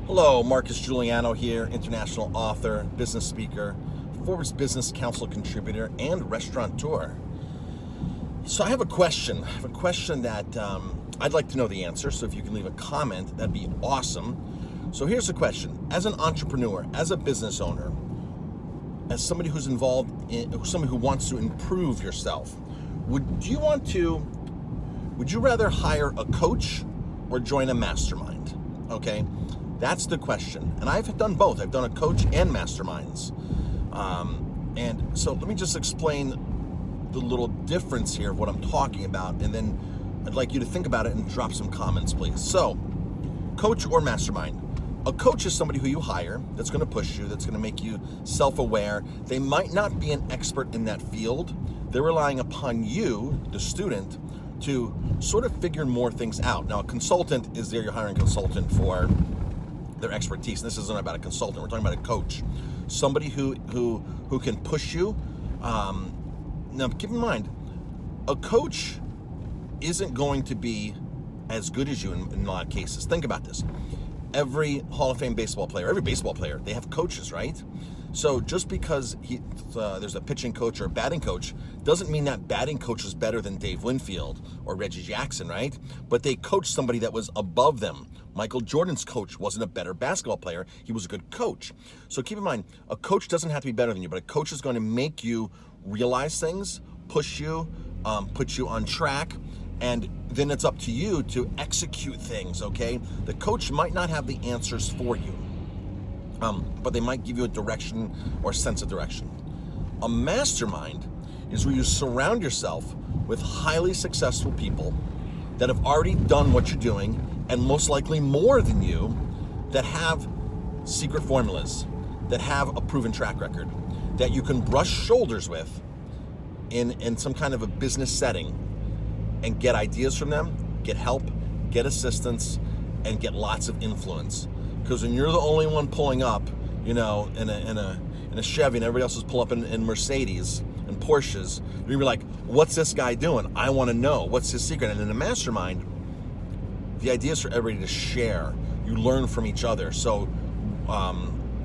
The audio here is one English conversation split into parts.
Hello, Marcus Guiliano here, international author, business speaker, Forbes Business Council contributor, and restaurateur. So I have a question. That I'd like to know the answer. So if you can leave a comment, that'd be awesome. So here's the question. As an entrepreneur, as a business owner, as somebody who's involved in, somebody who wants to improve yourself, would you rather hire a coach or join a mastermind? Okay. That's the question. And I've done both. I've done a coach and masterminds. And so let me just explain the little difference here of what I'm talking about. And then I'd like you to think about it and drop some comments, please. So, coach or mastermind. A coach is somebody who you hire that's going to push you, that's going to make you self-aware. They might not be an expert in that field. They're relying upon you, the student, to sort of figure more things out. Now, a consultant is there. You're hiring a consultant for their expertise. And this isn't about a consultant. We're talking about a coach, somebody who can push you. Now, keep in mind, a coach isn't going to be as good as you in a lot of cases. Think about this. Every Hall of Fame baseball player, every baseball player, they have coaches, right? So just because there's a pitching coach or a batting coach doesn't mean that batting coach is better than Dave Winfield or Reggie Jackson, right? But they coached somebody that was above them. Michael Jordan's coach wasn't a better basketball player. He was a good coach. So keep in mind, a coach doesn't have to be better than you, but a coach is going to make you realize things, push you, put you on track, and then it's up to you to execute things, okay? The coach might not have the answers for you, but they might give you a direction or a sense of direction. A mastermind is where you surround yourself with highly successful people that have already done what you're doing, and most likely more than you, that have secret formulas, that have a proven track record, that you can brush shoulders with in some kind of a business setting and get ideas from them, get help, get assistance, and get lots of influence. Because when you're the only one pulling up, in a Chevy, and everybody else is pulling up in Mercedes and Porsches, you're gonna be like, what's this guy doing? I want to know. What's his secret? And in a mastermind, the idea is for everybody to share. You learn from each other. So,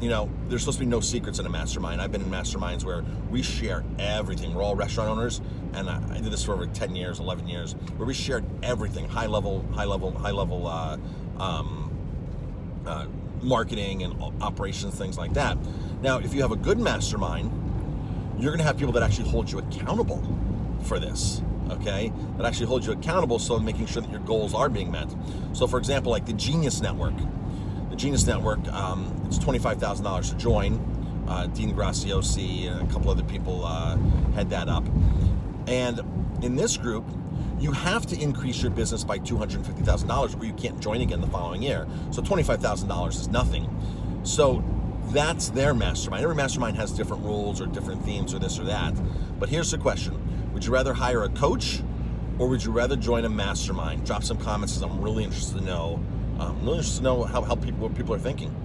there's supposed to be no secrets in a mastermind. I've been in masterminds where we share everything. We're all restaurant owners, and I did this for over 10 years, 11 years, where we shared everything, high level marketing and operations, things like that. Now, if you have a good mastermind, you're going to have people that actually hold you accountable for this, okay? That actually hold you accountable, so making sure that your goals are being met. So, for example, like the Genius Network. The Genius Network, it's $25,000 to join. Dean Graciosi and a couple other people head that up. And in this group, you have to increase your business by $250,000 or you can't join again the following year. So $25,000 is nothing. So that's their mastermind. Every mastermind has different rules or different themes or this or that. But here's the question. Would you rather hire a coach or would you rather join a mastermind? Drop some comments because I'm really interested to know. What people are thinking.